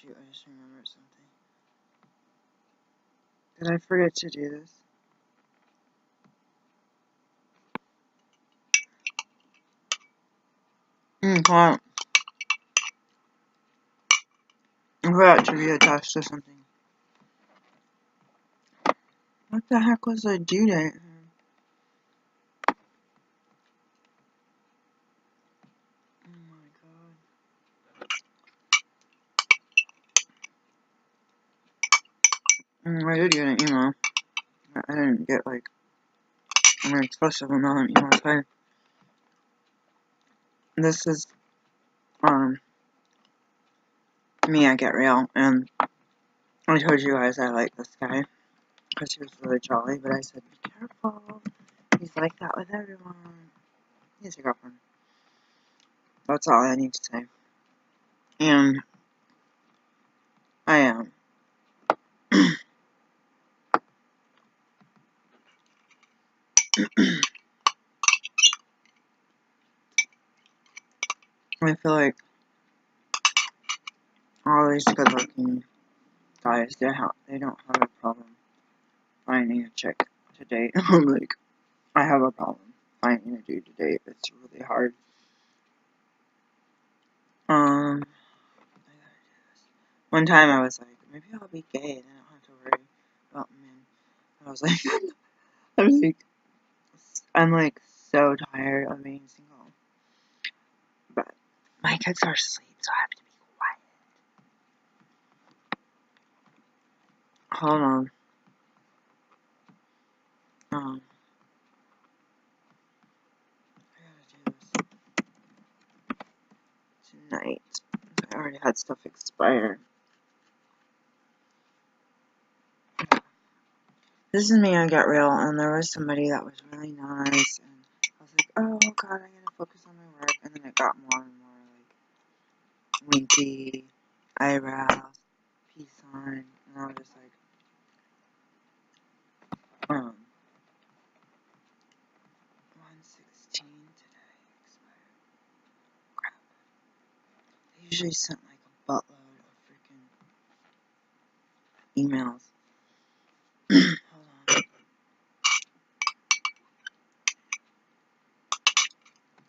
shoot, I just remembered something. Did I forget to do this? Hold on. I forgot to readjust to something. What the heck was the due date? Oh my god. I did get an email. I didn't get like an expressive amount of emails. This is me at Get Real, and I told you guys I like this guy because he was really jolly, but I said be careful. He's like that with everyone. He has a girlfriend. That's all I need to say. And I am. I feel like all these good-looking guys, they don't have a problem finding a chick to date. I'm like, I have a problem finding a dude to date. It's really hard. One time I was like, maybe I'll be gay and I don't have to worry about men. I was like, I'm like so tired of being single. But my kids are asleep, so I have to be quiet. Hold on. I gotta do this tonight. I already had stuff expire. This is me on Get Real, and there was somebody that was really nice, and I was like, oh god, I gotta focus on my work, and then it got more and more like winky, eyebrows, peace sign, and I was just like, 116 today expired. Crap. They usually sent like a buttload of freaking emails.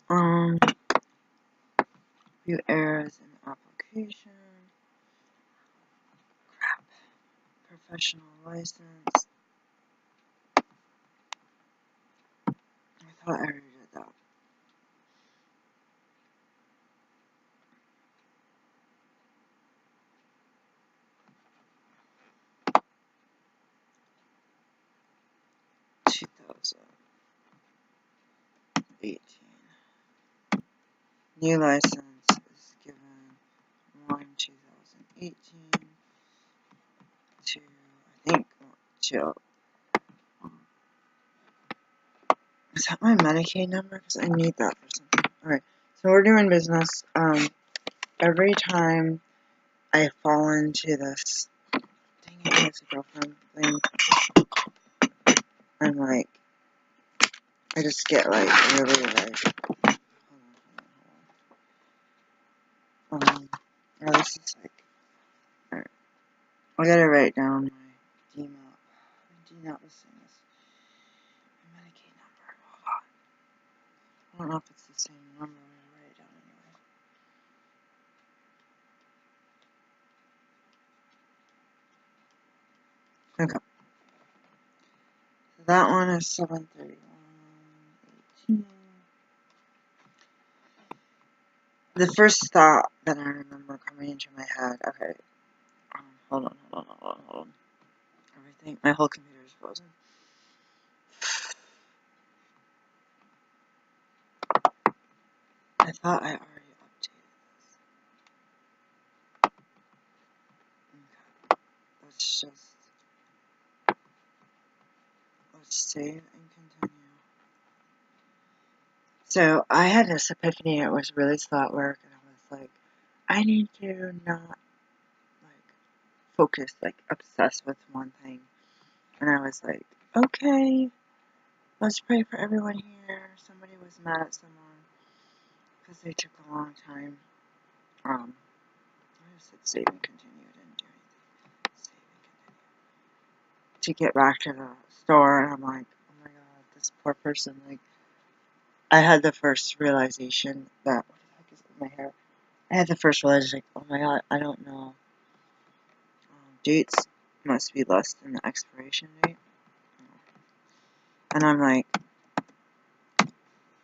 Hold on. Few errors in the application. Crap. Professional license. I thought I already did that. New license is given 1/2018 to, I think, is that my Medicaid number? Because I need that for something. Alright, so we're doing business. Every time I fall into this, dang it, it's a girlfriend thing, I'm like, I just get like, really like, or this is like, alright, I gotta write down my DMAP. DMAP is my Medicaid number. Hold on. I don't know if it's the same number. I'm gonna write it down anyway. Okay. So that one is 7/31/18. The first thought that I remember coming into my head, okay, hold on. Everything, my whole computer is frozen. I thought I already updated this. Okay, let's save and continue. So I had this epiphany. It was really slow at work, and I was like, I need to not like focus, like obsess with one thing. And I was like, okay, let's pray for everyone here. Somebody was mad at someone because they took a long time. I just said save and continue. to get back to the store, and I'm like, oh my god, this poor person. Like, I had the first realization that, what the heck is in my hair? I had the first realization, like, oh my god, I don't know. Dates must be less than the expiration date. And I'm like,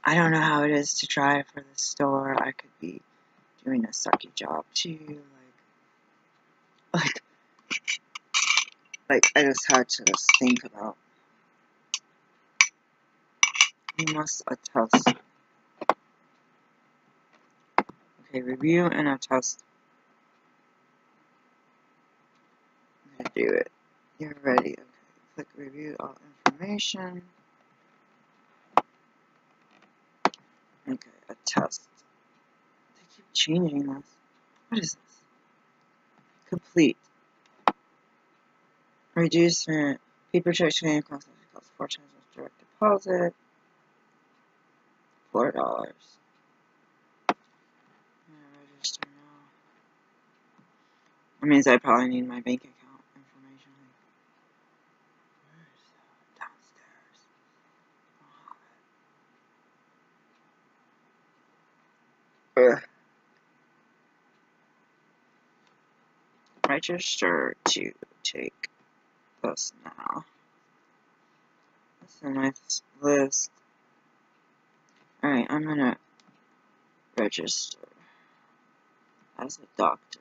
I don't know how it is to drive for the store. I could be doing a sucky job too. Like I just had to just think about. You must attest. Okay, review and attest. I'm gonna do it. You're ready. Okay, click review all information. Okay, attest. They keep changing this. What is this? Complete. Reducement. Paper check change costs 4 times as direct deposit. $4. I'm gonna register now. That means I probably need my bank account information. Where's that? Downstairs. Ugh. Register to take this now. That's a nice list. Alright, I'm gonna register as a doctor.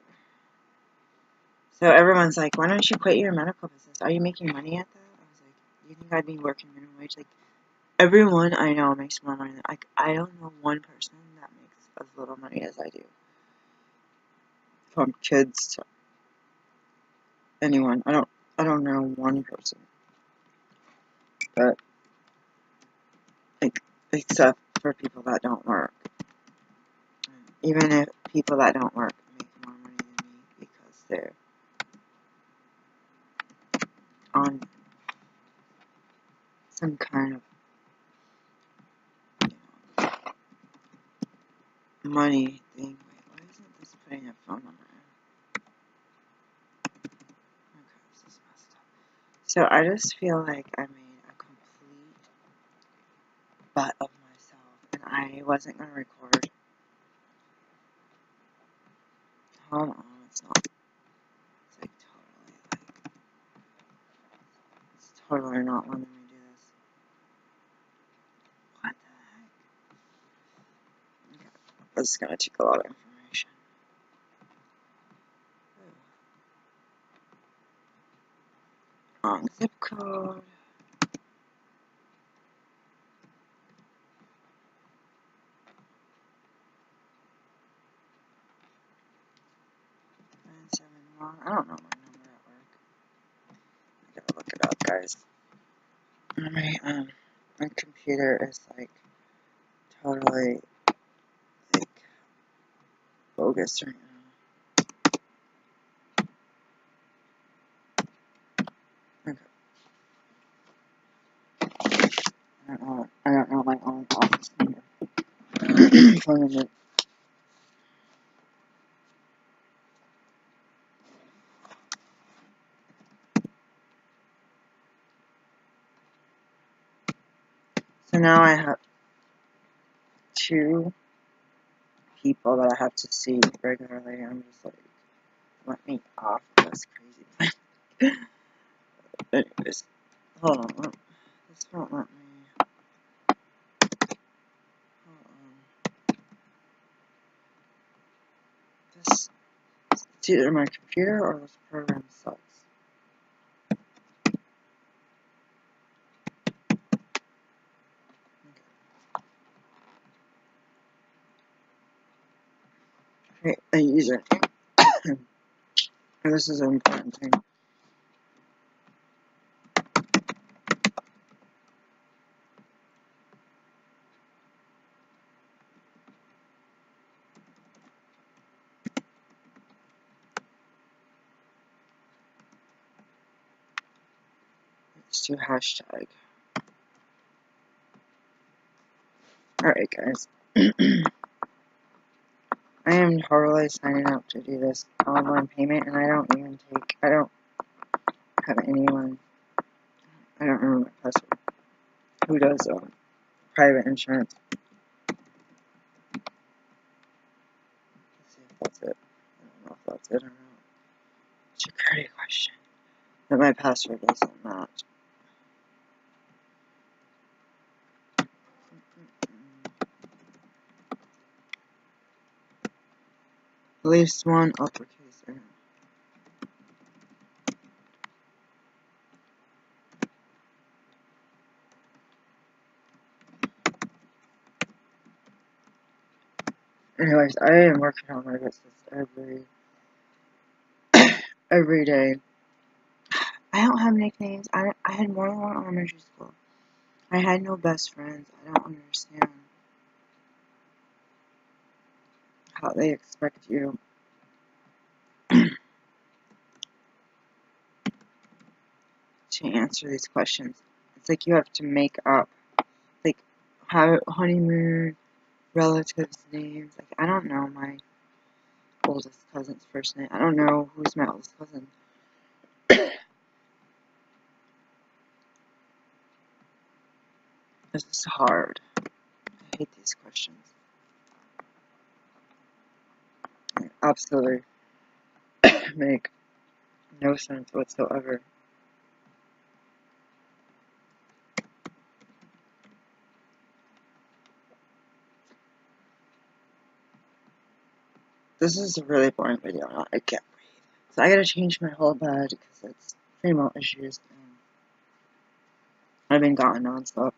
So everyone's like, why don't you quit your medical business? Are you making money at that? I was like, you think I'd be working minimum wage? Like, everyone I know makes more money than, like, I don't know one person that makes as little money as I do. From kids to anyone. I don't know one person. But like, except for people that don't work. Even if people that don't work make more money than me because they're on some kind of, money thing. Wait, why isn't this putting a phone number in? Okay, this is messed up. So I just feel like I made a complete butt of myself, and I wasn't gonna record. Hold on, it's not. It's like it's totally not letting me do this. What the heck? Okay, this is gonna take a lot of information. Wrong zip code. I don't know my number at work. I gotta look it up, guys. My computer is like totally like bogus right now. Okay. I don't know my own office number. Phone number. So now I have 2 people that I have to see regularly. I'm just like, let me off of this crazy plan. Anyways, hold on. This won't let me. Hold on. This, it's either my computer or this program sucks. Create a user. And this is an important thing. Let's do hashtag. Alright, guys. I am totally signing up to do this online payment, and I don't have anyone I don't remember my password. Who does private insurance? Let's see if that's it. I don't know if that's it or not. Security question. But my password doesn't match. At least one uppercase there. Anyways, I am working on my business every day. I don't have nicknames. I had more than one elementary school. I had no best friends. I don't understand how they expect you to answer these questions. It's like you have to make up, like, how honeymoon, relatives' names. Like, I don't know my oldest cousin's first name. I don't know who's my oldest cousin. This is hard. I hate these questions. They absolutely make no sense whatsoever. This is a really boring video. I can't breathe. So I gotta change my whole bed because it's female issues and I've been gone nonstop.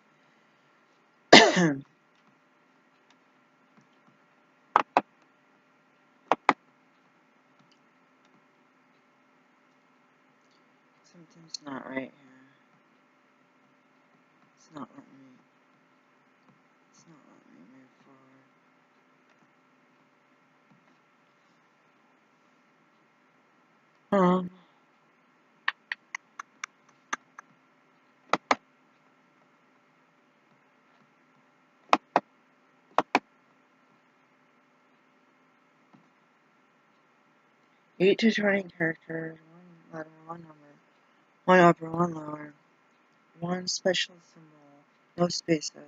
Sometimes not right here. It's not letting me. It's not letting me move forward. 8 to 20 characters, 1 letter, 1 number, 1 upper, 1 lower, 1 special symbol, no spaces.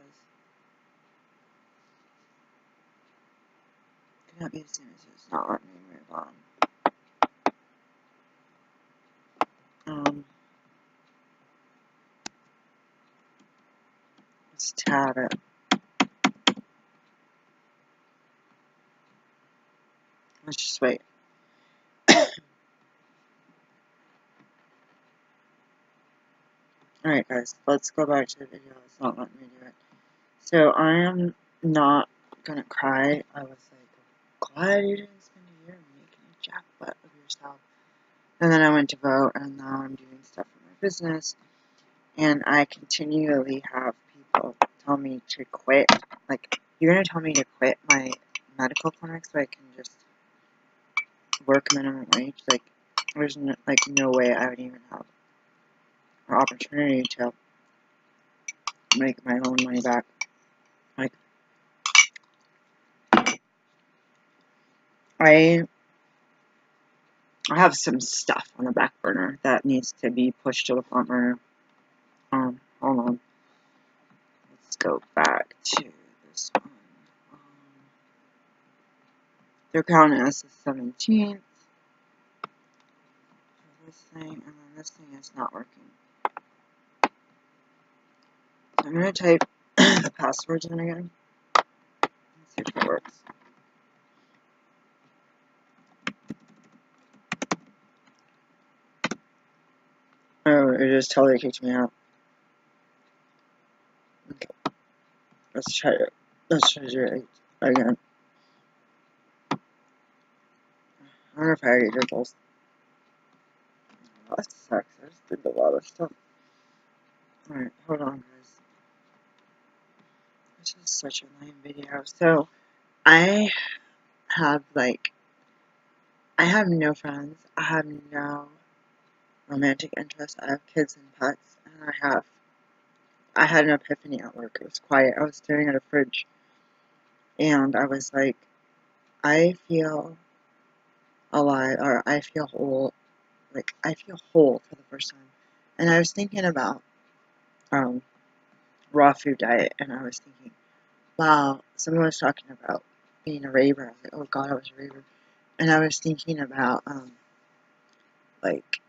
Cannot be the same as it's not letting me move on. Let's tab it. Let's just wait. Alright guys, let's go back to the video. It's not letting me do it. So I am not gonna cry. I was like, glad you didn't spend a year making a jackpot of yourself. And then I went to vote and now I'm doing stuff for my business. And I continually have people tell me to quit. Like, you're gonna tell me to quit my medical clinic so I can just work minimum wage? Like, there's no way I would even have an opportunity to make my own money back. Like, I have some stuff on the back burner that needs to be pushed to the front burner. Hold on. Let's go back to this one. They're counting as the 17th. This thing, and then this thing is not working. So I'm going to type the passwords in again. Let's see if it works. Oh, it just totally kicked me out. Okay. Let's try it. Let's try to do it again. I wonder if I already did those. Oh, that sucks. I just did a lot of stuff. Alright, hold on, guys. This is such a lame video. So, I have, I have no friends. I have no romantic interests. I have kids and pets. And I had an epiphany at work. It was quiet. I was staring at a fridge. And I was like, I feel alive, or I feel whole. Like, I feel whole for the first time. And I was thinking about raw food diet, and I was thinking, wow, someone was talking about being a raver. I was like, oh god, I was a raver. And I was thinking about, like,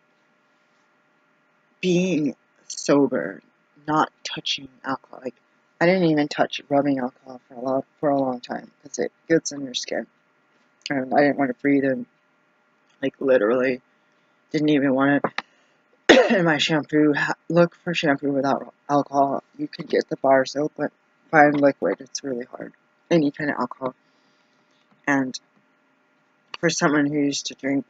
being sober, not touching alcohol. Like, I didn't even touch rubbing alcohol for a long time, because it gets in your skin. And I didn't want to breathe in, like, literally. Didn't even want it. In my shampoo, look for shampoo without alcohol. You can get the bar soap, but find liquid, it's really hard. Any kind of alcohol. And for someone who used to drink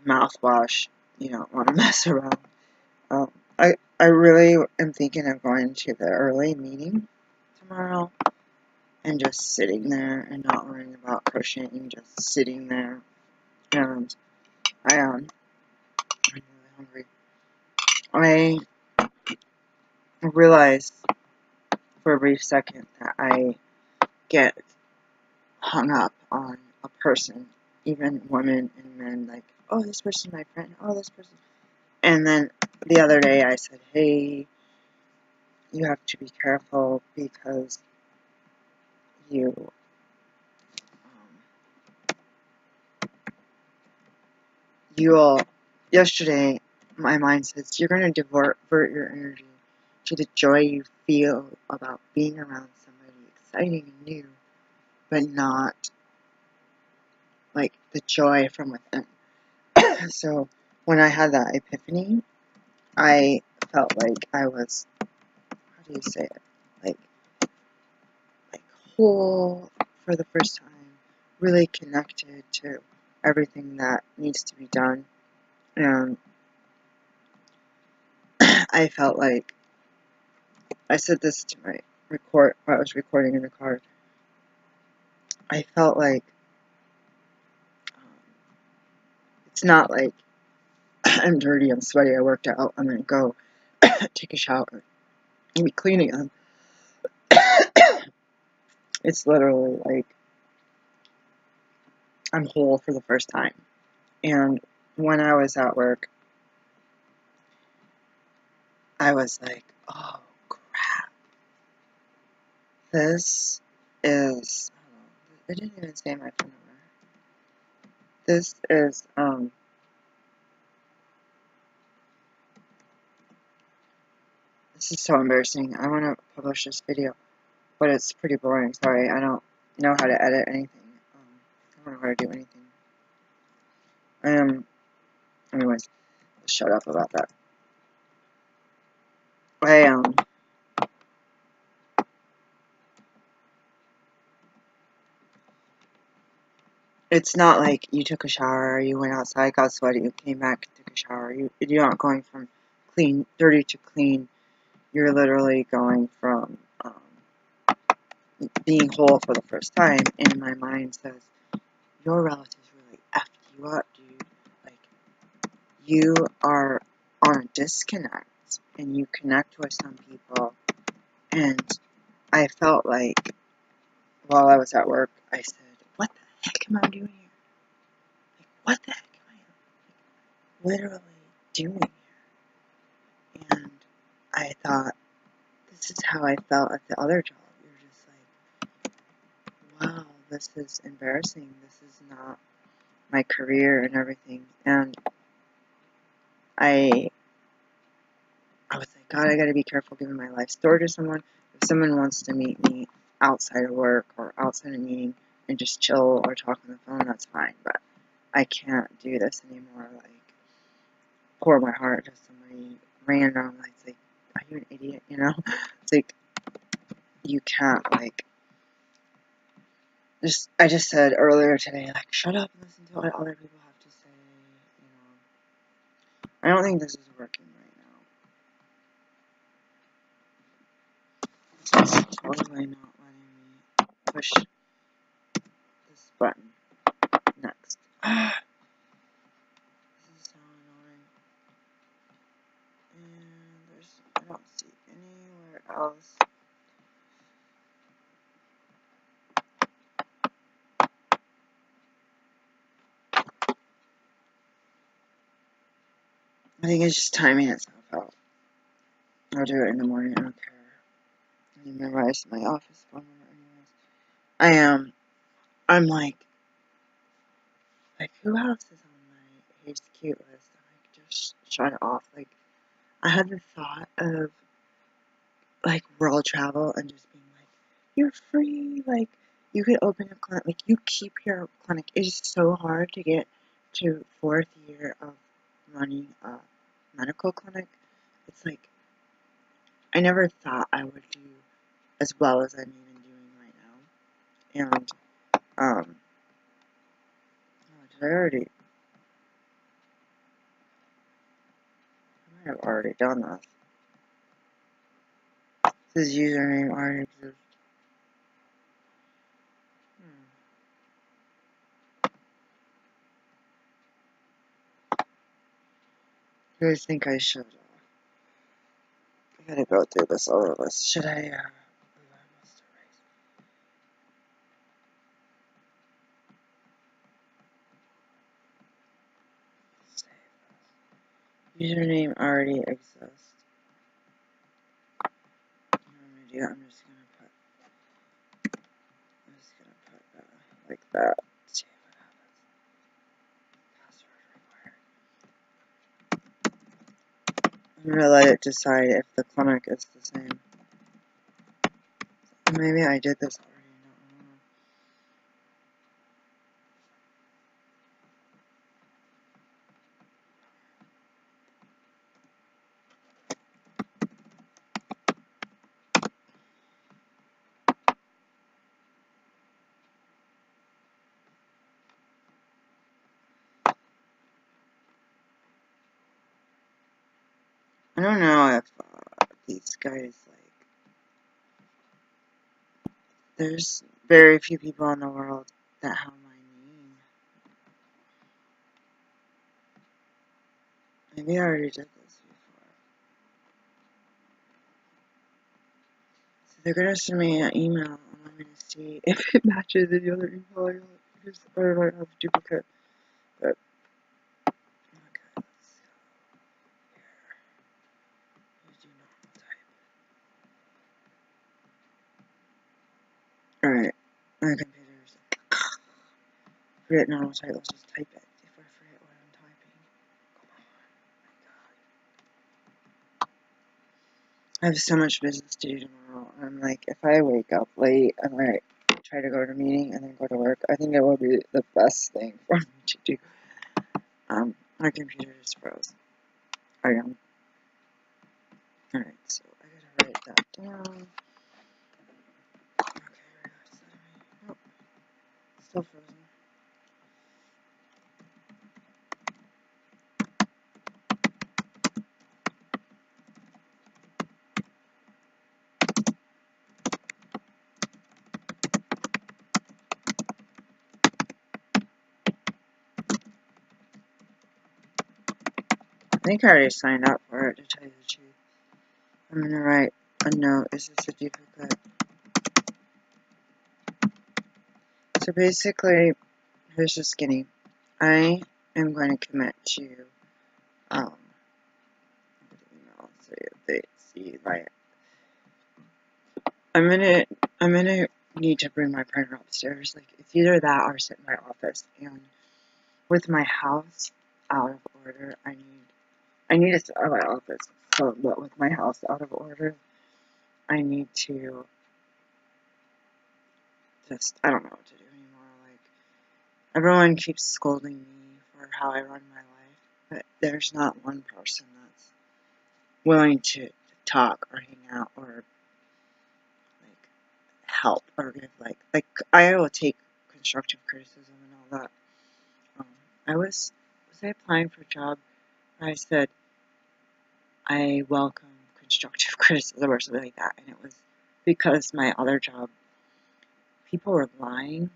mouthwash, you don't want to mess around. I really am thinking of going to the early meeting tomorrow and just sitting there and not worrying about crocheting, just sitting there. And I'm really hungry. I realized for a brief second that I get hung up on a person, even women and men, like, oh, this person's my friend, oh, this person. And then the other day I said, hey, you have to be careful because yesterday my mind says you're going to divert your energy to the joy you feel about being around somebody exciting and new, but not like the joy from within. So when I had that epiphany, I felt like I was, how do you say it, like whole for the first time, really connected to everything that needs to be done. And I felt like, I said this to my I was recording in the car, I felt like, it's not like I'm dirty, I'm sweaty, I worked out, I'm gonna go take a shower and be clean again. It's literally like, I'm whole for the first time. And when I was at work, I was like, oh crap, this is, I didn't even say my phone number. This is, this is so embarrassing. I want to publish this video, but it's pretty boring. Sorry, I don't know how to edit anything. I don't know how to do anything. Anyways, let's shut up about that. It's not like you took a shower, you went outside, got sweaty, you came back, took a shower. You're not going from dirty to clean. You're literally going from being whole for the first time. And my mind says, your relatives really effed you up, dude. Like, you are on a disconnect, and you connect with some people. And I felt like, while I was at work, I said, what the heck am I doing here? Like, what the heck am I literally doing here? And I thought, this is how I felt at the other job. You're just like, wow, this is embarrassing. This is not my career and everything. And I was like, God, I gotta be careful giving my life story to someone. If someone wants to meet me outside of work or outside of meeting and just chill or talk on the phone, that's fine. But I can't do this anymore. Like, pour my heart to somebody random. Like, it's like, are you an idiot? You know? It's like, you can't, like, I just said earlier today, like, shut up and listen to what other people have to say. I don't think this is working right now. It's totally not letting me push this button. Next. This is so annoying. And I don't see anywhere else. I think it's just timing itself out. I'll do it in the morning. I don't care. I memorized my office phone number anyways. I'm like, who else is on my He's Cute list? I just shut it off. Like, I had the thought of, like, world travel and just being like, you're free. Like, you could open a clinic. Like, you keep your clinic. It's so hard to get to 4th year of running a medical clinic. It's like, I never thought I would do as well as I'm even doing right now. And, did I already? I might have already done this. This username already exists. Do I think I should? I gotta go through this other list. Should I? Username already exists. I'm just gonna put like that. See what happens. Password required. I'm gonna let it decide if the clinic is the same. Maybe I did this already. I don't know if these guys, like, there's very few people in the world that have my name. Maybe I already did this before. So they're gonna send me an email and I'm gonna see if it matches any other email I got. Or I might have a duplicate. But, okay, let's go here. Alright, my computer's forget normal titles, just type it if I forget what I'm typing. Come on, I have so much business to do tomorrow. I'm like, if I wake up late and I try to go to a meeting and then go to work, I think it will be the best thing for me to do. My computer just froze. Alright, so I gotta write that down. Okay, nope, still frozen. I think I already signed up for it, to tell you the truth. I'm gonna write a note. Is this a duplicate? So basically, here's the skinny. I am going to commit to, email, so they see my, I'm gonna need to bring my printer upstairs. Like, it's either that or sit in my office. And with my house out of order, I need to sit in my office. So, but with my house out of order, I need to just, I don't know what to do anymore. Like, everyone keeps scolding me for how I run my life, but there's not one person that's willing to talk or hang out or, like, help or give, like, I will take constructive criticism and all that. Was I applying for a job where I said I welcome constructive criticism or something like that, and it was because my other job, people were lying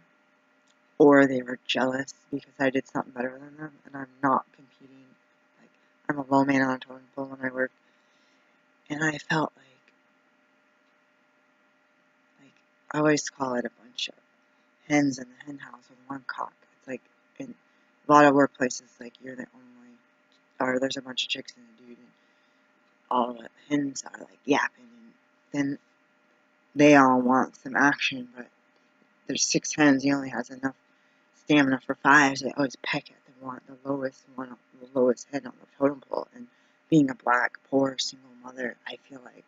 or they were jealous because I did something better than them, and I'm not competing. Like, I'm a low man on a totem pole when I work, and I felt like I always call it a bunch of hens in the hen house with one cock. It's like in a lot of workplaces, like, you're the only or there's a bunch of chicks and a dude, and all the hens are like yapping, and then they all want some action, but there's 6 hens, he only has enough stamina for 5, so they always peck at the lowest one, the lowest head on the totem pole. And being a black, poor, single mother, I feel like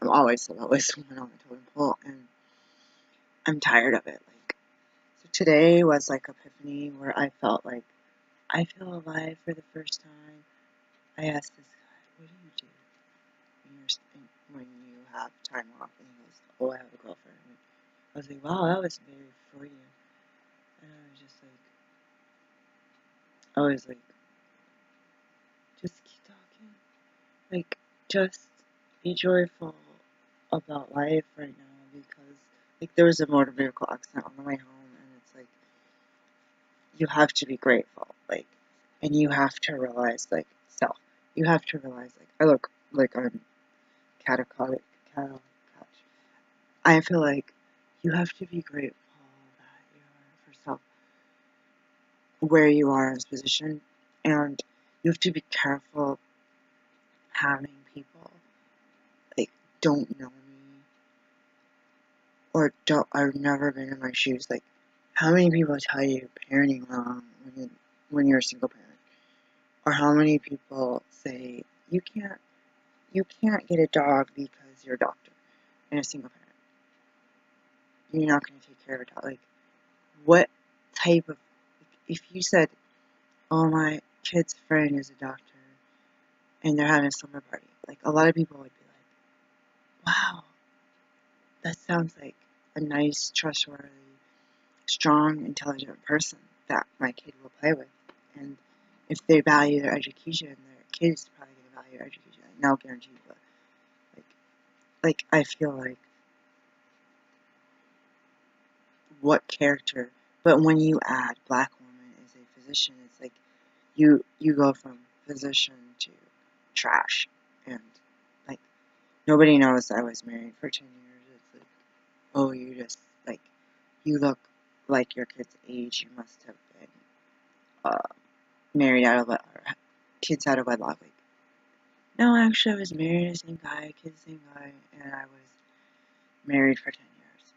I'm always the lowest one on the totem pole, and I'm tired of it. Like, so today was like Epiphany, where I felt like I feel alive for the first time. I asked this guy, "What do you do when you have time off?" And he goes, "Oh, I have a girlfriend." And I was like, "Wow, that was very for you." And I was just like, just keep talking. Like, just be joyful about life right now, because, like, there was a motor vehicle accident on the way home, and it's like, you have to be grateful, like, and you have to realize, like, you have to realize, like, I look like I'm catacautic, I feel like you have to be grateful that you're, first off, where you are in this position, and you have to be careful having people, like, don't know me, or I've never been in my shoes. Like, how many people tell you parenting wrong when you're a single parent? Or how many people say you can't get a dog because you're a doctor and a single parent. You're not going to take care of a dog. Like, what type of, if you said, "Oh, my kid's friend is a doctor and they're having a summer party," like, a lot of people would be like, "Wow, that sounds like a nice, trustworthy, strong, intelligent person that my kid will play with." And if they value their education, their kid's probably going to value their education. No guarantee, but like I feel like what character. But when you add black woman as a physician, it's like you go from physician to trash, and like nobody knows I was married for 10 years. It's like, oh, you just like you look like your kid's age. You must have been married out of or kids out of wedlock. Like, no, actually, I was married to the same guy, kids the same guy, and I was married for 10 years.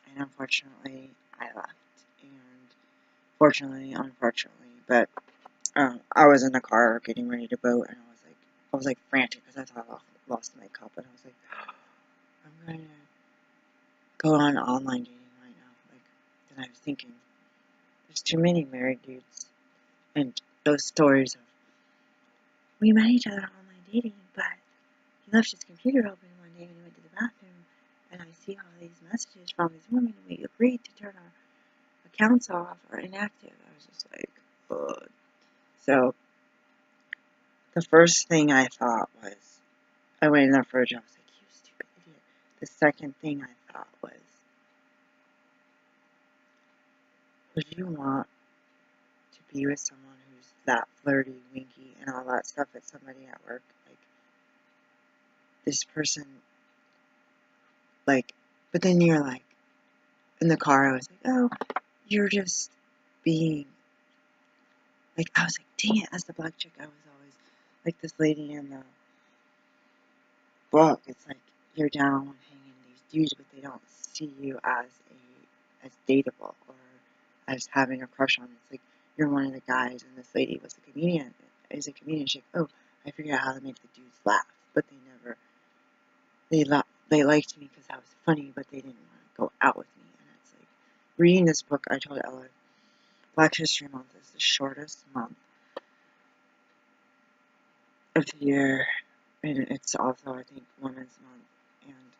And unfortunately, I left. And fortunately, unfortunately, but I was in the car getting ready to boat, and I was like frantic because I thought I lost my cup, and I was like, I'm going to go on online dating right now. Like, then I was thinking, there's too many married dudes, and those stories of, we met each other online dating, but he left his computer open one day and he went to the bathroom, and I see all these messages from these women, and we agreed to turn our accounts off or inactive. I was just like, ugh. So the first thing I thought was, I went in the fridge, I was like, you stupid idiot. The second thing I thought was, would you want to be with someone who's that flirty, winky, and all that stuff at somebody at work? Like, this person, like, but then you're like, in the car, I was like, oh, you're just being, like, I was like, dang it, as the black chick, I was always, like this lady in the book, it's like, you're down hanging these dudes, but they don't see you as dateable, or as having a crush on. It's like, you're one of the guys, and this lady was a comedian, she's like, oh, I figured out how to make the dudes laugh, but they liked me because I was funny, but they didn't want to go out with me. And it's like, reading this book, I told Ella, Black History Month is the shortest month of the year, and it's also, I think, Women's Month. And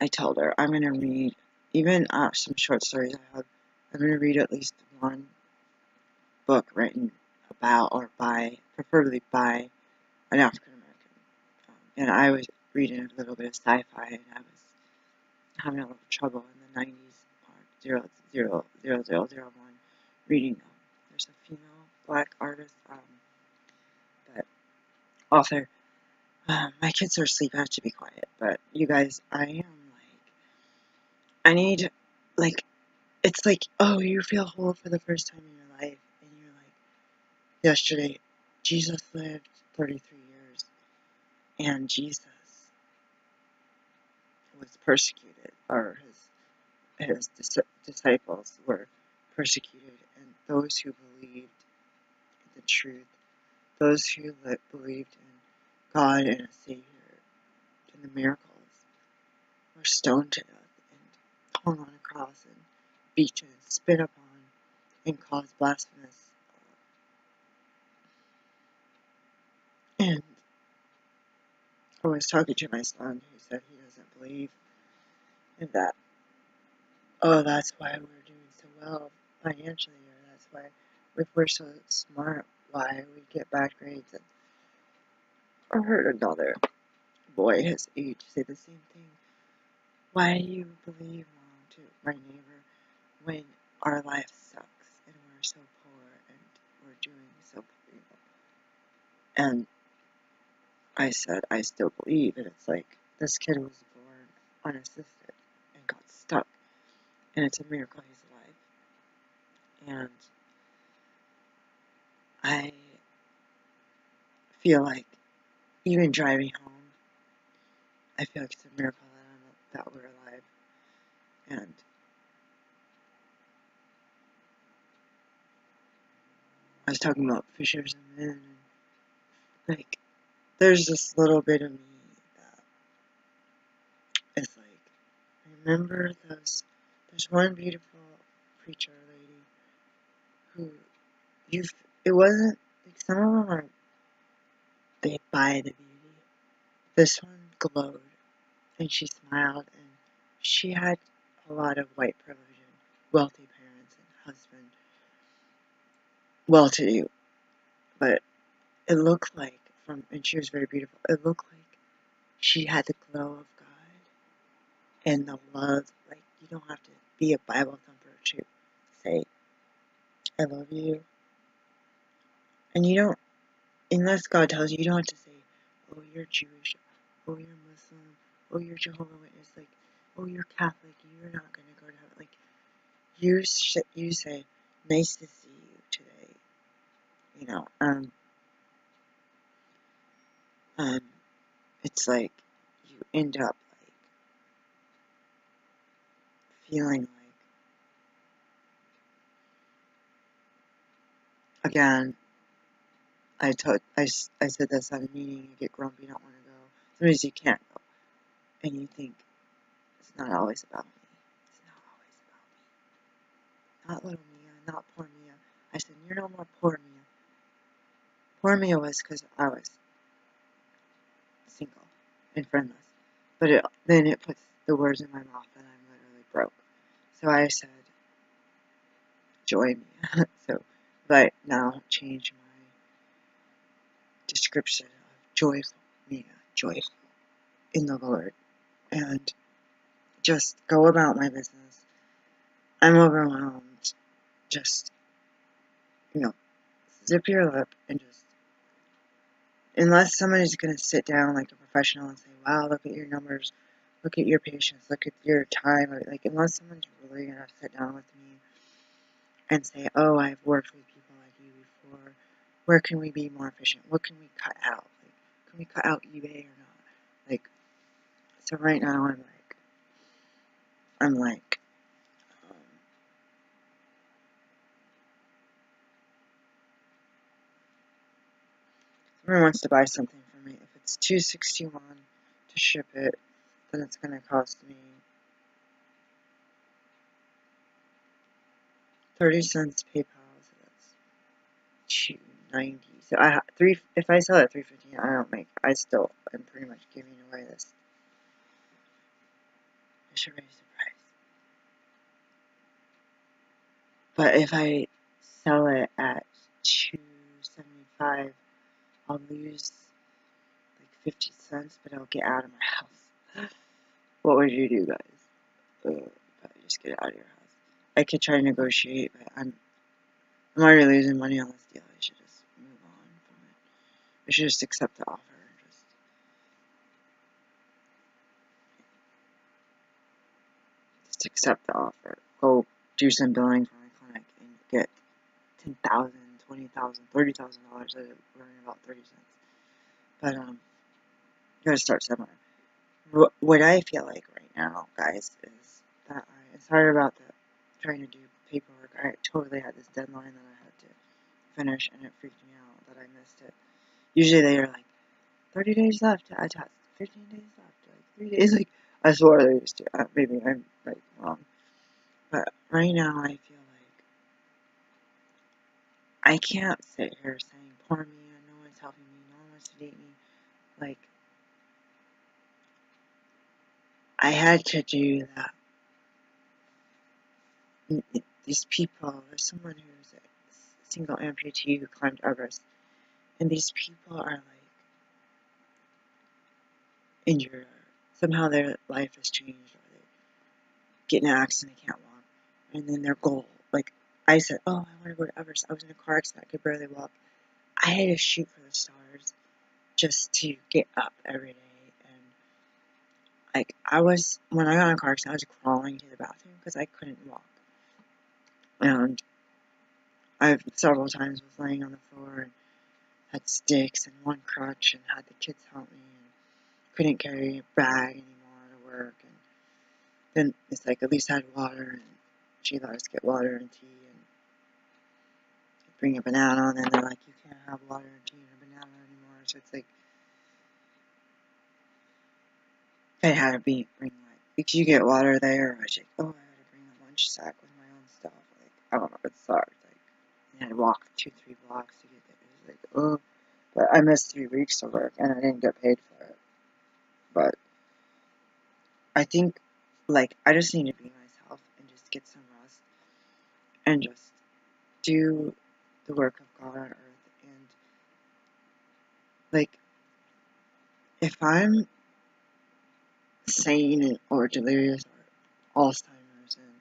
I told her, I'm going to read, even some short stories I have, I'm going to read at least one book written about or by, preferably by, an African American. And I was reading a little bit of sci-fi, and I was having a little trouble in the 90s, 00001, reading. There's a female black artist, that author. My kids are asleep, I have to be quiet. But you guys, I am like, I need, like, it's like, oh, you feel whole for the first time in your life, and you're like, yesterday, Jesus lived 33 years, and Jesus was persecuted, or his disciples were persecuted, and those who believed the truth, those who believed in God and a Savior and the miracles, were stoned to death and hung on a cross and beaten and spit upon and caused blasphemous. And I was talking to my son who said he doesn't believe in that. Oh, that's why we're doing so well financially, or that's why, if we're so smart, why we get bad grades. And I heard another boy his age say the same thing. Why do you believe, Mom, to my neighbor, when our life sucks and we're so poor and we're doing so poor? And I said, I still believe. And it's like, this kid was born unassisted and got stuck. And it's a miracle he's alive. And I feel like, even driving home, I feel like it's a miracle that we're alive. And I was talking about fishers and men, and like, there's this little bit of me that is like, remember there's one beautiful preacher lady who it wasn't, like, some of them are, they buy the beauty. This one glowed, and she smiled, and she had a lot of white privilege and wealthy parents and husband, well-to-do, but it looked like, and she was very beautiful, it looked like she had the glow of God and the love. Like, you don't have to be a Bible thumper to say, I love you. And you don't, unless God tells you, you don't have to say, oh, you're Jewish, oh, you're Muslim, oh, you're Jehovah's Witness, like, oh, you're Catholic, you're not going to go to heaven. Like, you say, nice to see you today. You know, it's like, you end up, like, feeling like, again, I said this at a meeting, you get grumpy, you don't want to go. Sometimes you can't go. And you think, it's not always about me. It's not always about me. Not little Mia, not poor Mia. I said, you're no more poor Mia. Poor Mia was because I was single and friendless. But then it puts the words in my mouth and I'm literally broke. So I said, joy Mia. But now change my description of joyful Mia, joyful in the Lord. And just go about my business. I'm overwhelmed. Just, zip your lip and just, unless somebody's going to sit down like a professional and say, wow, look at your numbers, look at your patience, look at your time, like, unless someone's really going to sit down with me and say, oh, I've worked with people like you before, where can we be more efficient, what can we cut out, like, can we cut out eBay or not, like, so right now I'm like, someone wants to buy something from me. If it's $2.61 to ship it, then it's going to cost me 30 cents PayPal, so that's $2.90. So if I sell it at $3.15, I still am pretty much giving away this. I should raise the price. But if I sell it at $2.75, I'll lose like 50 cents, but I'll get out of my house. What would you do, guys? Probably just get out of your house. I could try to negotiate, but I'm already losing money on this deal. I should just move on from it. I should just accept the offer and just accept the offer. Go do some billing for my clinic and get $10,000, $20,000, $30,000. I was earning about 30 cents. But, you gotta start somewhere. What I feel like right now, guys, is that sorry about the trying to do paperwork. I totally had this deadline that I had to finish, and it freaked me out that I missed it. Usually they are like 30 days left to attest, 15 days left, like 3 days. Like I swore they used to. Maybe I'm like wrong, but right now I feel like I can't sit here saying poor me, and no one's helping me, no one wants to date me. Like I had to do that. These people, there's someone who's a single amputee who climbed Everest, and these people are like injured, or somehow their life has changed, or they get in an accident, they can't walk, and then their goal, like I said, oh, I want to go to Everest. I was in a car accident, I could barely walk. I had to shoot for the stars just to get up every day, and like when I got in a car accident, I was crawling to the bathroom because I couldn't walk, and I've several times was laying on the floor and had sticks and one crutch and had the kids help me and couldn't carry a bag anymore to work, and then it's like at least I had water, and she let us get water and tea and bring a banana, and then they're like, you can't have water and tea and a banana anymore, so it's like I had to bring like, because you get water there, I was like, oh, I had to bring a lunch sack with my own stuff, like I don't know, it sucked, like I had to walk 2-3 blocks to get there. It was like, oh, but I missed 3 weeks of work and I didn't get paid for it. But I think, like, I just need to be myself and just get some rest and just do the work of God on earth. And, like, if I'm sane or delirious or Alzheimer's and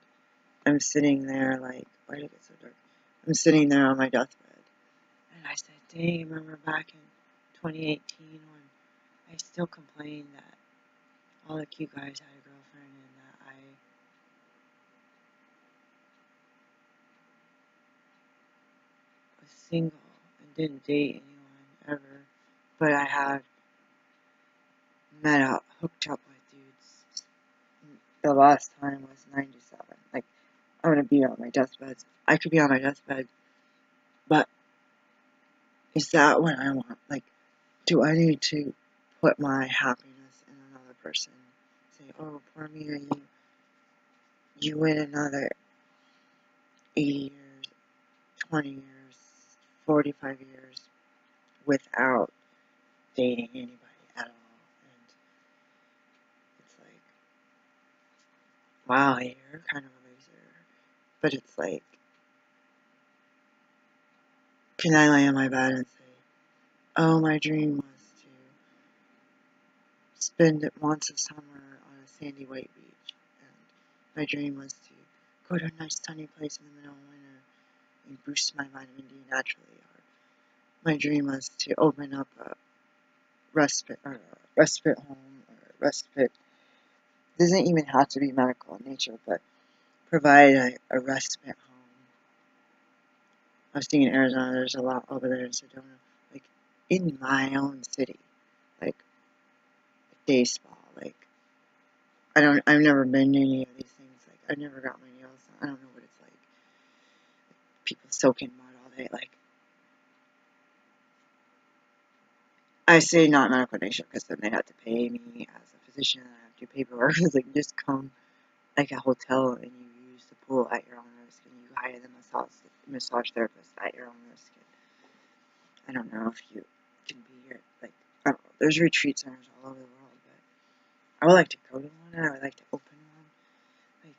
I'm sitting there, like, why did it get so dark? I'm sitting there on my deathbed. And I said, dang, remember back in 2018 when I still complained that all the cute guys had a girlfriend and that I was single and didn't date anyone ever, but I had met up, hooked up with dudes. The last time was 97. Like, I'm gonna be on my deathbed. I could be on my deathbed, but is that what I want? Like, do I need to put my happiness in another person? Say, oh, poor me, you win another 80 years, 20 years, 45 years without dating anybody at all. And it's like, wow, you're kind of a loser. But it's like, can I lay on my bed and say, oh, my dream was to spend it once a summer on a sandy white beach. And my dream was to go to a nice sunny place in the middle of winter and boost my vitamin D naturally. Or my dream was to open up a respite home or respite. It doesn't even have to be medical in nature, but provide a respite home. I was thinking Arizona, there's a lot over there in Sedona, like in my own city, like a day spa, like I've never been to any of these things, like I've never got my nails done, I don't know what it's like, people soak in mud all day, like, I say not medical nature, because then they have to pay me as a physician, and I have to do paperwork, it's like, just come, like a hotel, and you use the pool at your own risk, and you hire the massage therapist at your own risk. I don't know if you can be here, like, I don't know, there's retreat centers all over the world, but I would like to go to one, and I would like to open one. Like,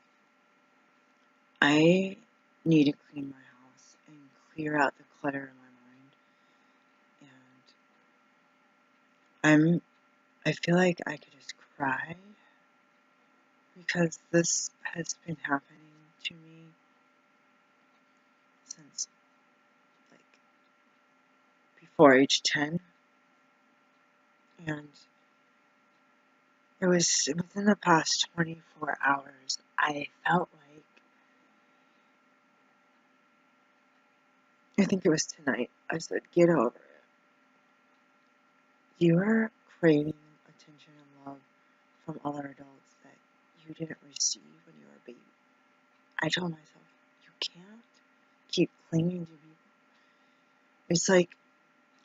I need to clean my house and clear out the clutter in my mind, and I feel like I could just cry, because this has been happening to me since, like, before age 10, and it was within the past 24 hours, I felt like I think it was tonight, I said, get over it. You are craving attention and love from other adults that you didn't receive when you were a baby. I told myself, you can't keep clinging to people. It's like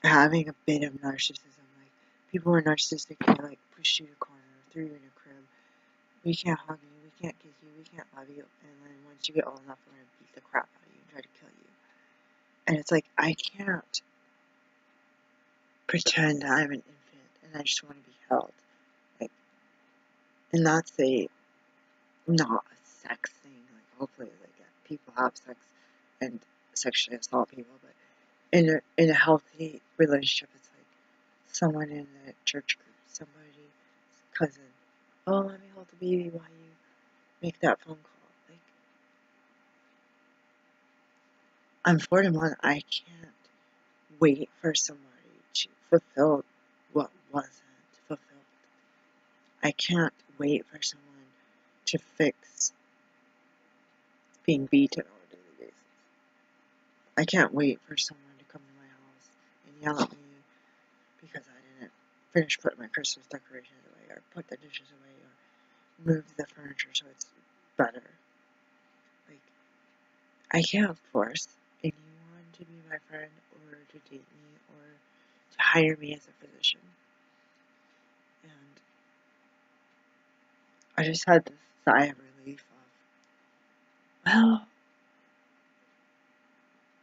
having a bit of narcissism. Like, people who are narcissistic, they like push you to a corner, threw you in a crib. We can't hug you, we can't kiss you, we can't love you. And then once you get old enough, we're going to beat the crap out of you and try to kill you. And it's like, I can't pretend I'm an infant and I just want to be held. Like, and that's not a sex thing. Like, hopefully, like, people have sex and sexually assault people, but in a healthy relationship, it's like someone in the church group, somebody's cousin. Oh, let me hold the baby while you make that phone call. Like, I'm 41. I can't wait for somebody to fulfill what wasn't fulfilled. I can't wait for someone to fix being beaten on a daily basis. I can't wait for someone to come to my house and yell at me because I didn't finish putting my Christmas decorations away, or put the dishes away, or move the furniture so it's better. Like, I can't force anyone to be my friend, or to date me, or to hire me as a physician. And I just had this sigh of relief of, well,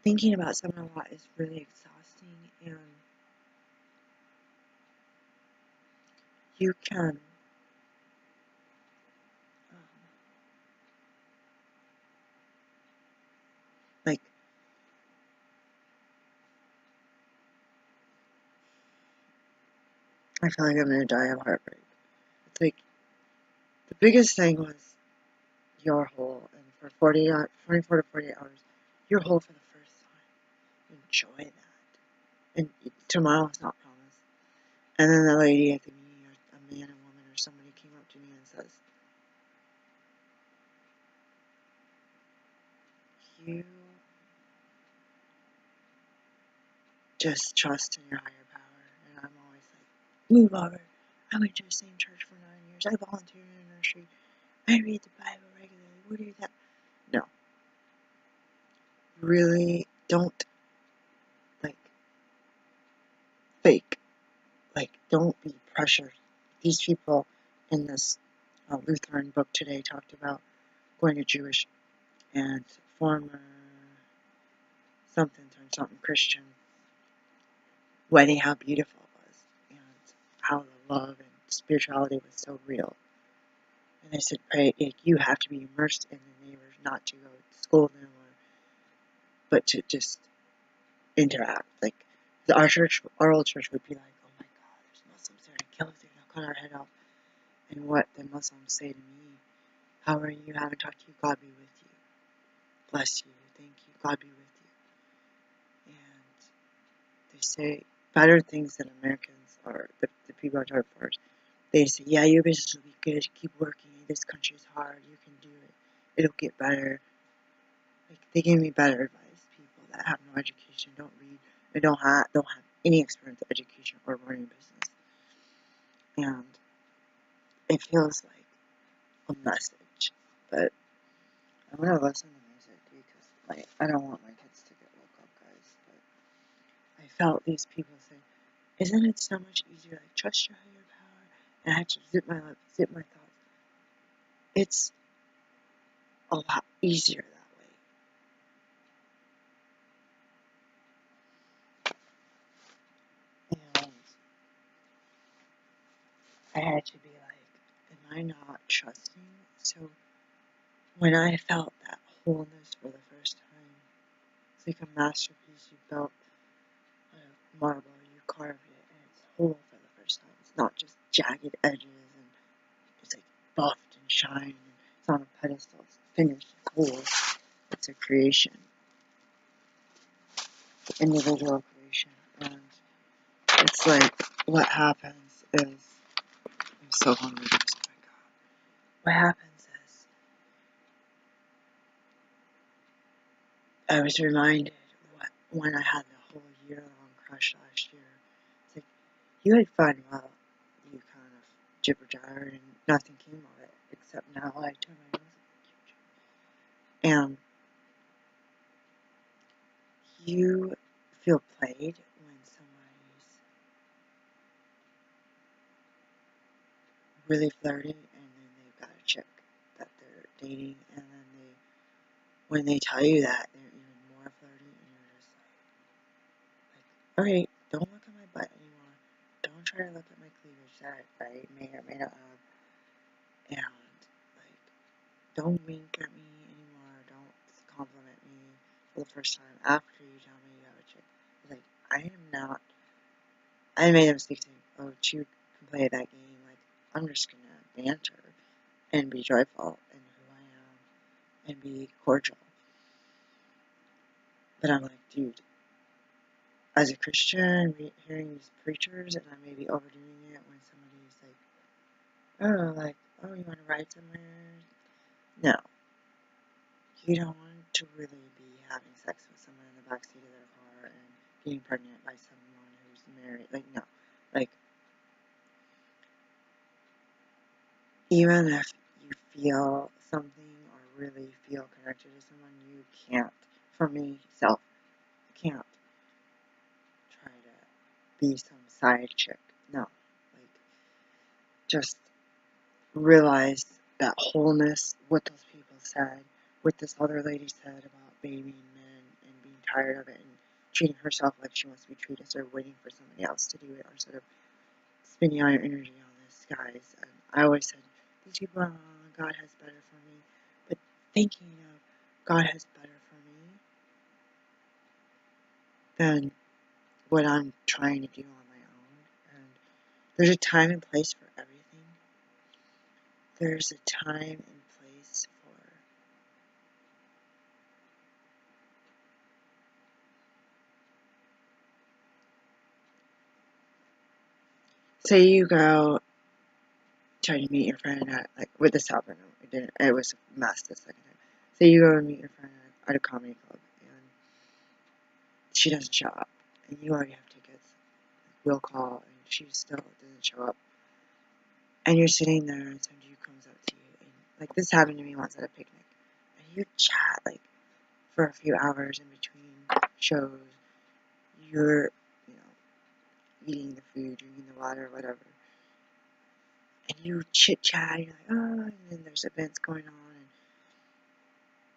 thinking about someone a lot is really exhausting, and you can like, I feel like I'm gonna die of heartbreak. It's like, the biggest thing was you're whole, and for 24 to 48 hours, you're whole for the first time. Enjoy that. And tomorrow's not promised. And then the lady at the meeting, or a man, a woman, or somebody came up to me and says, you just trust in your higher power. And I'm always like, move over. I went to the same church for 9 years. I volunteered in a nursery. I read the Bible regularly. What do you think? No. Really don't, like, fake. Like, don't be pressured. These people in this Lutheran book today talked about going to Jewish and former something turned something Christian wedding, how beautiful it was, and how the love and spirituality was so real. And they said, pray, you have to be immersed in the neighbors, not to go scold them, but to just interact. Like, our old church would be like, oh my God, there's Muslims there to kill us, they'll cut our head off. And what the Muslims say to me, how are you? Haven't talked to you. God be with you. Bless you. Thank you. God be with you. And they say better things than Americans, or the people I talk for. They say, yeah, your business will be good. Keep working. This country is hard. You can do it. It'll get better. Like, they gave me better advice. People that have no education, don't read, and don't have any experience in education or running a business. And it feels like a message, but I'm gonna listen to music because I don't want my kids to get woke up, guys. But I felt these people say, "Isn't it so much easier? Like, trust your higher power." And I had to zip my lips, zip my thoughts. It's a lot easier that way. And I had to be like, "Am I not trusting?" So when I felt that wholeness for the first time, it's like a masterpiece you built out of marble. You carved it, and it's whole for the first time. It's not just jagged edges, and it's like buffed and shined, and it's on a pedestal. It's finished, it's whole. It's a creation, individual creation, and it's like what happens is, I'm so hungry, guys. Oh my God. What happens is, I was reminded when I had the whole year-long crush last year, it's like, you had fun while you kind of jibber-jabbered and nothing came of it, except now I turn my nose at you. And you feel played when somebody's really flirty and then they've got a chick that they're dating, and then when they tell you that, they're even more flirty, and you're just alright, don't look at my butt anymore. Don't try to look at my cleavage that I may or may not have. And, don't wink at me anymore. Don't compliment me for the first time after you tell me you have a chick. I am not. I made a mistake saying, oh, she can play that game. I'm just gonna banter and be joyful in who I am and be cordial. But I'm like, dude, as a Christian, hearing these preachers, and I may be overdoing it when somebody's oh, you want to ride somewhere? No. You don't want to really be having sex with someone in the backseat of their car and getting pregnant by someone who's married. No. Even if you feel something or really feel connected to someone, you can't, for me, can't try to be some side chick. No. Just realize that wholeness, what those people said, what this other lady said about babying men and being tired of it and treating herself like she wants to be treated instead of waiting for somebody else to do it, or sort of spending all your energy on this, guys. And I always said, these people are wrong, God has better for me. But thinking of God has better for me than what I'm trying to do on my own. And there's a time and place for everything. There's a time and place for say you go try to meet your friend at, with this happened, it was a mess the second time. Say you go and meet your friend at a comedy club, and she doesn't show up, and you already have tickets, will call, and she still doesn't show up, and you're sitting there, and some dude comes up to you, and, this happened to me once at a picnic, and you chat, for a few hours in between shows, you're, eating the food, drinking the water, whatever, and you chit-chat, you're like, oh, and then there's events going on, and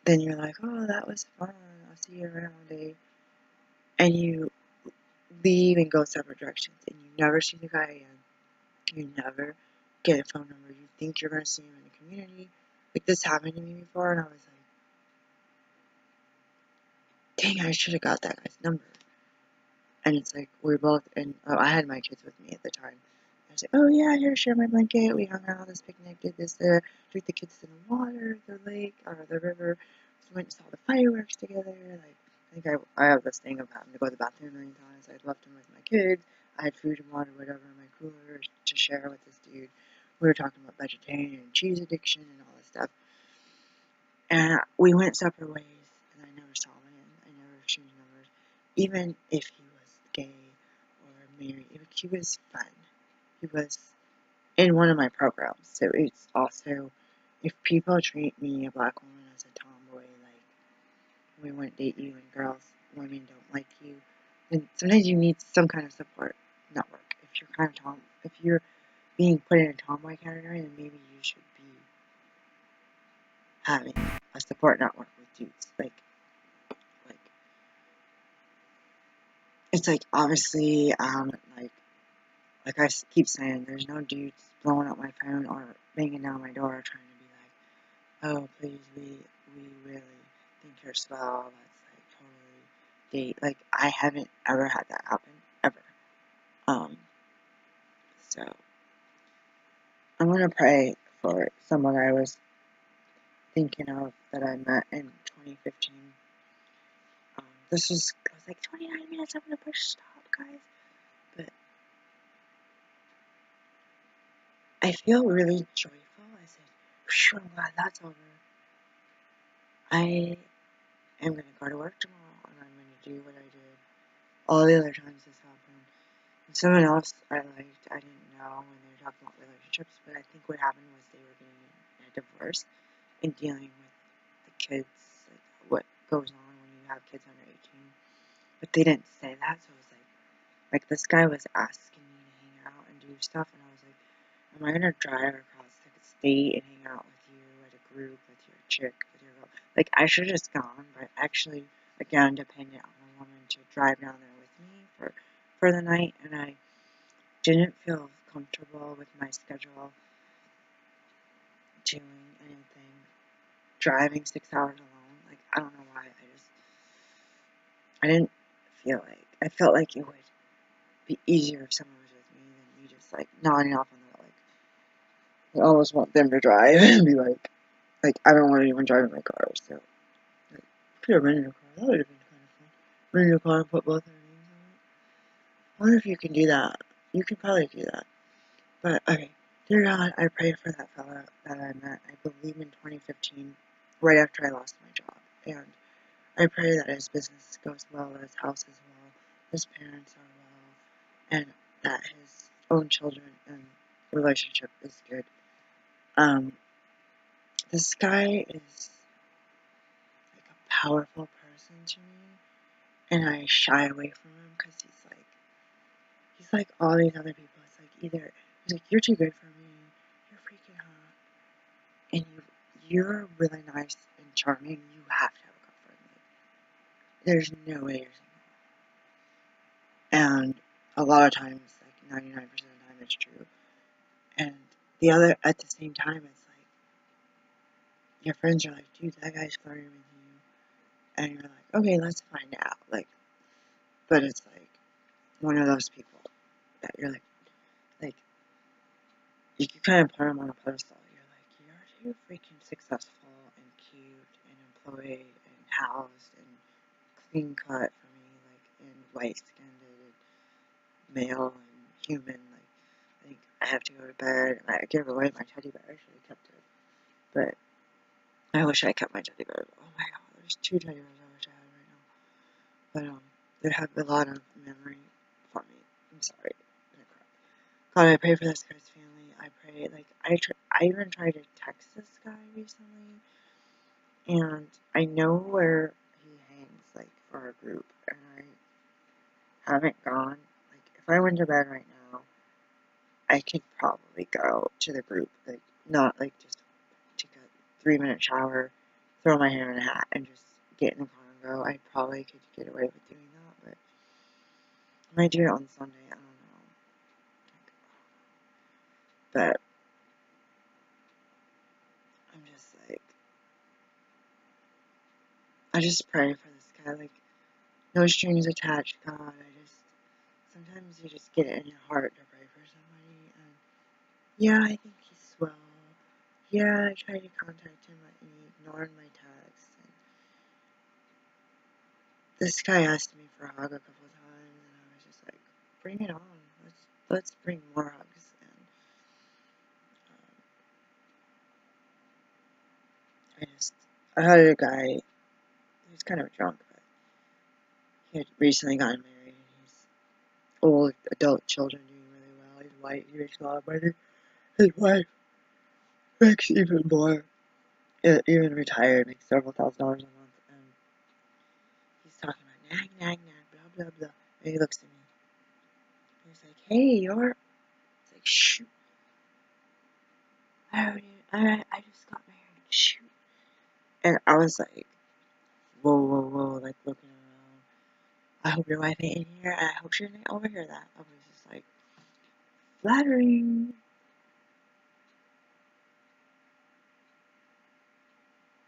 then you're like, oh, that was fun, I'll see you around one day, and you leave and go separate directions, and you never see the guy again, you never get a phone number, you think you're going to see him in the community, this happened to me before, and I was like, dang, I should have got that guy's number, and it's we're both, and I had my kids with me at the time. I was like, oh yeah, here, share my blanket. We hung out on this picnic, did this there, took the kids to the water, the lake, or the river. We went and saw the fireworks together. I think I have this thing of having to go to the bathroom a million times. I left them with my kids. I had food and water, whatever, in my cooler to share with this dude. We were talking about vegetarian and cheese addiction and all this stuff. And we went separate ways, and I never saw him. I never exchanged numbers. Even if he was gay or married, he was fun. He was in one of my programs. So it's also, if people treat me, a black woman, as a tomboy, we wouldn't date you, and women don't like you, then sometimes you need some kind of support network. If you're being put in a tomboy category, then maybe you should be having a support network with dudes. It's obviously, like I keep saying, there's no dudes blowing up my phone or banging down my door trying to be oh, please, we really think you're swell, let's totally date. I haven't ever had that happen, ever. So I'm gonna pray for someone I was thinking of that I met in 2015. I was 29 minutes, I'm gonna push stop, guys. But I feel really joyful. I said, phew, I'm glad that's over. I am going to go to work tomorrow, and I'm going to do what I did all the other times this happened. And someone else I liked, I didn't know when they were talking about relationships, but I think what happened was they were getting a divorce and dealing with the kids, like what goes on when you have kids under 18. But they didn't say that, so it was like this guy was asking me to hang out and do stuff, and I was like, am I gonna drive across the state and hang out with you at a group with your chick, with your girl? Like, I should have just gone, but actually, again, dependent on a woman to drive down there with me for the night, and I didn't feel comfortable with my schedule doing anything, driving 6 hours alone. Like, I don't know why, I didn't feel like, I felt like it would be easier if someone was with me than me just, like, nodding off on the, like, I almost want them to drive and be like, I don't want anyone driving my car, so, like, could have rented a car, that would have been kind of fun. Rented a car and put both our names on it. I wonder if you can do that. You could probably do that. But, okay, dear God, I pray for that fella that I met, I believe in 2015, right after I lost my job, and I pray that his business goes well, that his house is well, his parents are well, and that his own children and relationship is good. This guy is like a powerful person to me, and I shy away from him because he's like all these other people. It's like either he's like, you're too good for me, you're freaking hot, and you're really nice and charming. You have to have a girlfriend. There's no way you're single. And a lot of times, like 99% of the time, it's true. And the other, at the same time, it's like your friends are like, dude, that guy's flirting with you, and you're like, okay, let's find out. Like, but it's like one of those people that you're like you can kind of put him on a pedestal. You're like, you're too freaking successful and cute and employed and housed and clean cut for me, like, and white skinned male and human. Like, I think I have to go to bed. And I gave away my teddy bear. I should have kept it, but I wish I kept my teddy bear. Oh my god, there's 2 teddy bears I wish I had right now. But they have a lot of memory for me. I'm sorry. God, I pray for this guy's family. I pray, like, I even tried to text this guy recently, and I know where he hangs, like, for our group, and I haven't gone. Like, if I went to bed right now, I could probably go to the group, like, not, like, just take a 3-minute shower, throw my hair in a hat, and just get in the car and go. I probably could get away with doing that, but I might do it on Sunday. I don't know. But I'm just like, I just pray for this guy, like, no strings attached, God. Sometimes you just get it in your heart to pray for somebody, and yeah, I think he's swell. Yeah, I tried to contact him, but he ignored my texts, and this guy asked me for a hug a couple of times, and I was just like, bring it on. Let's bring more hugs, and I had a guy, he was kind of drunk, but he had recently gotten married, and he's old, adult children doing really well. He's white, he makes a lot of money. His wife makes even more. Even retired, makes several $1,000s a month, and he's talking about nag, nag, nag, blah, blah, blah. And he looks at me. And he's like, hey, you're. It's like, shoot. I just got married. Shoot. And I was like, whoa, whoa, whoa, like looking around. I hope your wife ain't in here, and I hope she didn't overhear that. I was just like, flattering.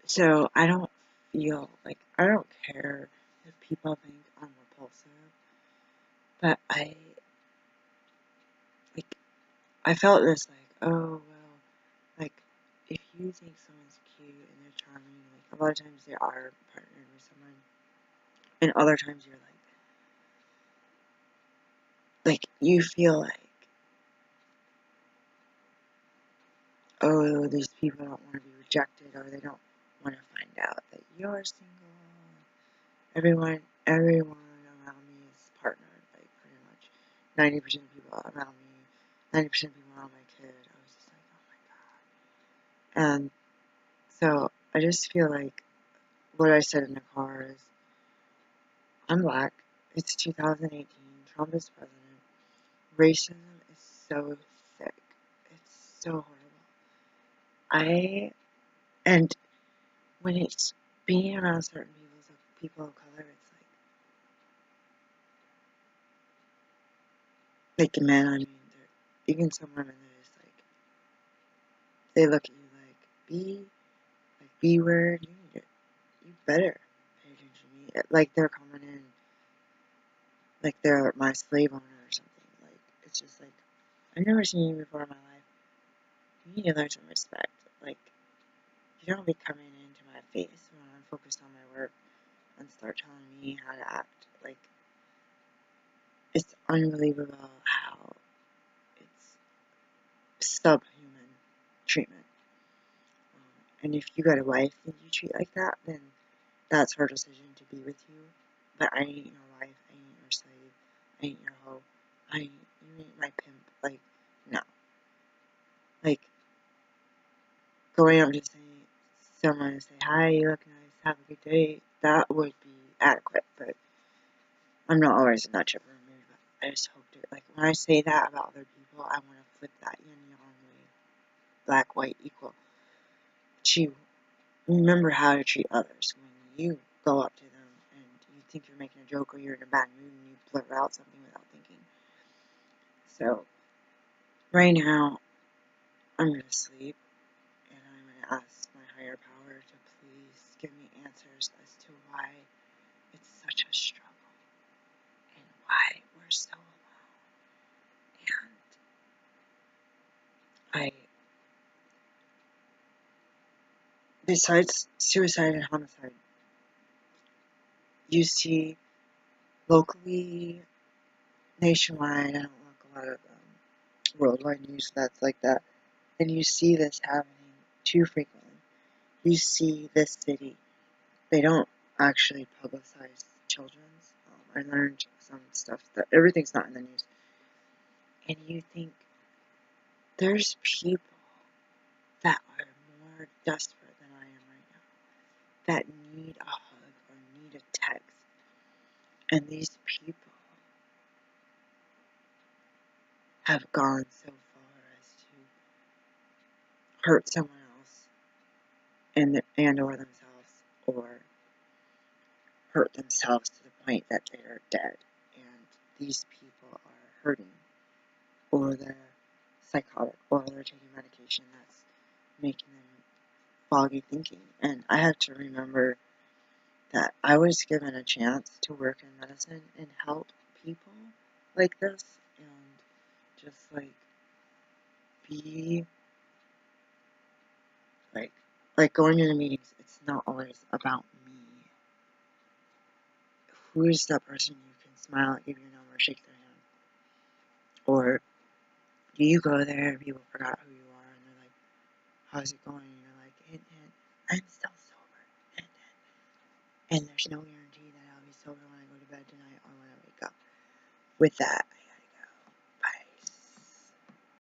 So I don't feel like, I don't care if people think I'm repulsive, but I felt this, like, oh, well, like, if you think someone's cute and they're charming, like, a lot of times they are partnered with someone, and other times you're like, you feel like, oh, these people don't want to be rejected, or they don't want to find out that you're single. Everyone around me is partnered 90% of people around me, 90% of people around my kid. I was just like, oh my god. And so I just feel like what I said in the car is, I'm black. It's 2018. Trump is president. Racism is so thick. It's so horrible. And when it's being around certain people of color, it's like the men, I mean, even some women, they're just like, they look at you like B word, you better pay attention to me. Like they're coming in, like they're my slave owner or something. Like, it's just like, I've never seen you before in my life. You need to learn some respect. Like, you don't be coming into my face when I'm focused on my work and start telling me how to act. Like, it's unbelievable how it's subhuman treatment. And if you got a wife that you treat like that, then that's her decision to be with you. But I ain't your wife, I ain't your slave, I ain't your hoe, you ain't my pimp. Like, no. Like, going up to someone and say, hi, you look nice, have a good day, that would be adequate. But I'm not always in that chipper mood. But I just hope to, like, when I say that about other people, I want to flip that yin-yang way. Black, white, equal. But you remember how to treat others when you go up to them and you think you're making a joke or you're in a bad mood and you blurt out something without thinking. So, right now, I'm going to sleep and I'm going to ask my higher power to please give me answers as to why it's such a struggle and why we're so alone. And besides suicide and homicide, you see locally, nationwide, I don't look a lot of worldwide news that's like that, and you see this happening too frequently. You see this city, they don't actually publicize children's. I learned some stuff that everything's not in the news. And you think there's people that are more desperate than I am right now, that need a hug or need a text. And these people have gone so far as to hurt someone else and or themselves, or hurt themselves to the point that they are dead. And these people are hurting, or they're psychotic, or they're taking medication that's making them foggy thinking. And I have to remember that I was given a chance to work in medicine and help people like this, and just like be like going into meetings, it's not always about me. Who is that person you can smile at, give your number, shake their hand? Or do you go there and people forgot who you are and they're like, how's it going? And you're like, I'm still sober. And there's no guarantee that I'll be sober when I go to bed tonight or when I wake up. With that,